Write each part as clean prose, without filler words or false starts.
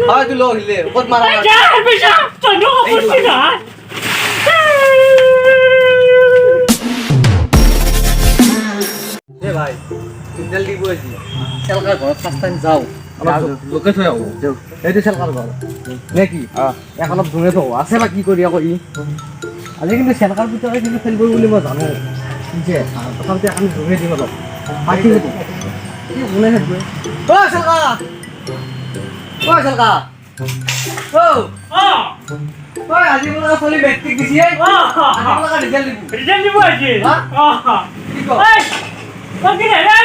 হয় তুই লো হিলে কত মারা যা বেশা চলো করছি না এ ভাই সিগন্যাল দিব আছি সেলকার ঘর রাস্তায় যাও আমার লোকে থৈ আহো এইটো সেলকার ঘর নাকি এখন ধুনে তো আছে বা কি করি আকৌ ই আজি কিন্তু সেলকার ভিতরে কিন্তু খেলব বুলি মই জানো যে তথাপি আমি ধুনে দিম অলপ বাকি কি মনে হেতবে ও সেলকা ও ও আজি মোলা চলি ব্যক্তি দিছি আজি মোলা রিজাল্ট দিব আজি কি কো ওকে রে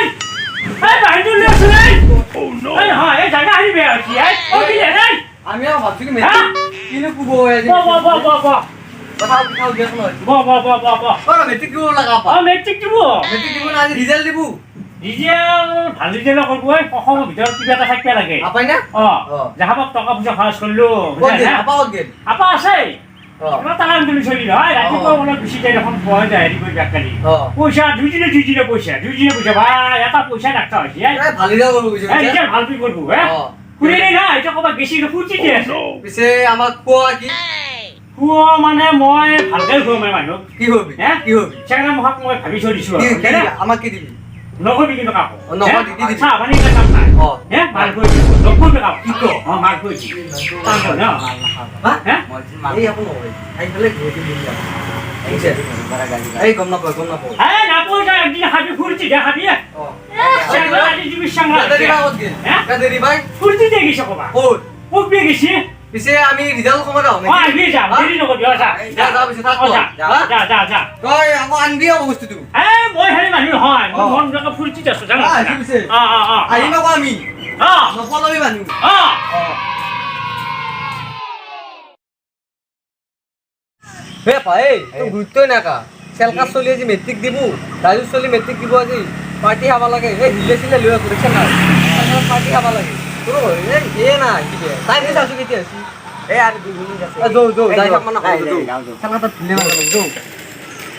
এই বাইরে লে শুনে ও নো এই হ্যাঁ এই জায়গা আনি বে আছি ওকে রে আমিও ভাবছি কি মেয়ে কিনে কুবো আজি বাহ কথাও দেখো না বাহ ওরা মেট্রিক দিব লাগা পা মেট্রিক দিব না আজি রিজাল্ট দিব ভাল রিজাল্ট করব অসমৰ ভিতৰত কিবা এটা থাকিব লাগে আপাই না যাহাব টকা পইচা খৰচ কৰিলো আপা আছে টাকান তুলি চলি নহয় ৰাতিপুৱা অলপ বেছি যায় এখন পোৱা যায় হেৰি কৰি বাকালি পইচা দুইদিনে পইচা ভাই এটা পইচা নাখা হৈছে ভাল ৰিজাল্ট কৰিব বুজিছো এতিয়া ভাল কি কৰিব কুৰি নাই না এতিয়া ক'বা গেছি ফুটি দিয়ে আছে পিছে আমাক কোৱা কি কুৱ মানে মই ভালকে খুৱাম মানুহ কি হবি কি হবি সেকাৰণে মোক মই ভাবি থৈ দিছো আমাক কি দিবি নকবি কিন্তু কাকো নকবি দি আচ্ছা মানে এটা কাম নাই মাল কৰি দিব নকবি কাকো কি কো মাল কৰি দিব কাম কৰ না এই আপন হয় আইলে ঘুরতে দিন যা এইছে এই গম না পাও এই না পয়সা একদিন হাবি ফুরতি দেখাবি সেগুলো আদি দিবি সংগ্রাম কাদেরি ভাই ফুরতি দেখিস কবা ও বেগেছি পিছে আমি রিজাল্ট কমা দাও আমি যা দেরি নকবি যা পিছে থাক যা কই আমো আনবি অবস্থিত মই হেৰি মানুহ হয় মই মন জাগা ফুরতি আছো জানা পিছে আহিবা কো আমি নপলবি মানুহ হে ভাই তো গুৰুত্বই নাকা সেলকা চলি আজি মেট্ৰিক দিব ৰাজু চলি মেট্ৰিক দিব আজি পাৰ্টি খাব লাগে এই হিলে লৈ আছো দেখছ না পাৰ্টি খাব লাগে তোৰ এই না কি দে তাই নি চাচু কেতিয়া আছে এই আৰু 2 মিনিট আছে যো যাই থাক মানে সেলকা তো ভিলে মানে যো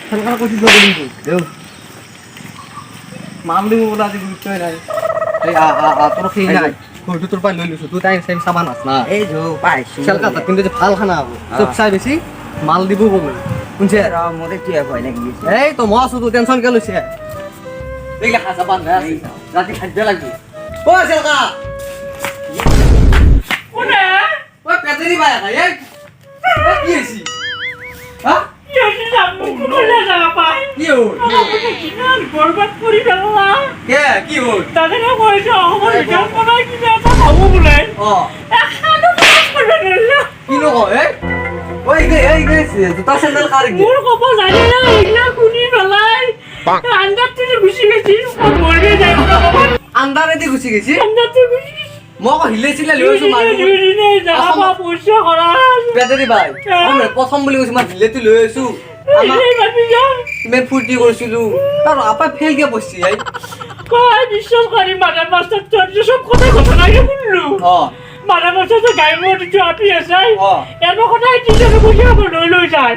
সেলকা কৈছি যো বুলি দেও মামলি মোলা আজি গুৰুত্বই নাই এই তোৰ সেই নাই ঘৰটো তোৰ পাই লৈ লৈছো তুই তাই চাই চাবা নাছ না এই যো পাইছো সেলকা কিন্তু যে ভাল খানা হ'ব চব চাই বেছি মাল দিব বলে শুনছে মোরে কি হয় নাকি এই তো মই আছো তো টেনশন কে লৈছে এইলা খাজা বান্ধ আছে রাতি খাদ্য লাগবে ও সেলকা ওরে ও পেটেরি ভাই এই কি হইছি হ্যাঁ ইয়ে যাবো কোলে যাবা পাই কি হল বরবাদ করি ফেললা কি হল তাদের কইছো আমার জন্মনা কি এটা ভাবো বলে এখানে পাস করবে না কি নো কয় ওই গে জুতা স্যান্ডেল কার গে মোর কব জানি না ইগলা কুনি ফেলাই আন্দার থেকে ঘুষি গেছি মরবে যাই আন্দারে দি ঘুষি গেছি আন্দার থেকে ঘুষি গেছি মই হিলেছিলে লৈছো মানুহ দুদিনে যাবা পয়সা খরচ পেটেরি ভাই আমি প্রথম বলি কইছি মই হিলেতি লৈ আছো এই ভাবি যা मैं फुर्ती करছিলু তার আপা ফেল গে বসছি আই কই বিশ্বাস করি মাদার মাস্টার তোর সব কথা লাগে বললু মাদার মাস্টার তো গায় মোট চাপি আছে এর কথা টিচার বুঝে বল লই যায়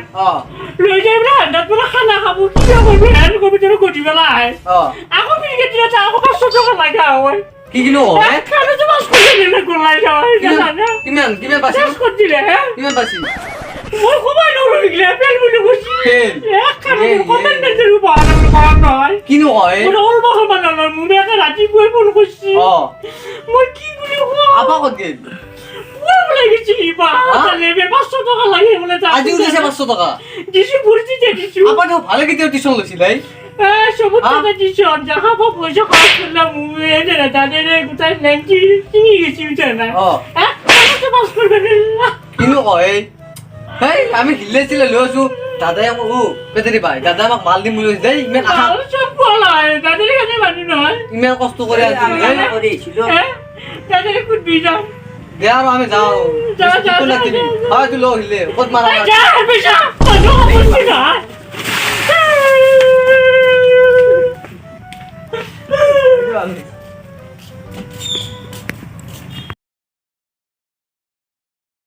লই যাই না দাঁত বলা খানা খাবো কি করবে এর কবি তোর কোটি বেলা আয় আগো মিকে দিলা তা আগো 500 টাকা লাগা হয় কি কিনো হয় খানা তো বাস করে দিলে গোলাই যায় জানা কিমান বাসি কর দিলে কিমান বাসি মোর খবর নরই গলে ফেল বলে বসি ফেল এক খানা কমেন্টের উপর বানানো নয় কিনো হয় ওর ওর বাবা বানানো মুই একটা রাতি বই ফোন করছি মই কি বলি আপা কত গেল ওই বলে গেছি বা তাহলে 500 টাকা লাগে বলে তা আজি উঠেছে 500 টাকা দিছি ভর্তি দিয়ে দিছি আপা তো ভালো কি টিউশন লইছিল এই সবুজ টাকা দিছি জায়গা পয়সা খরচ করলাম মুই এনে দাদের কোথায় নাকি চিনি গেছি জানা এক টাকা পাস করবে না কিনো কয় এই আমি হিলেছিলে লৈছো দাদাই আমাক পেটেরি ভাই দাদা আমাক মাল দিম বুলি দেই ইমান আশা সব বলাই দাদের কাছে মানি নয় ইমান কষ্ট করে আজি করেছিল দাদের কুট বিজা দে আর আমি যাও যা তুই লো হিলে কত মারা যা বেশা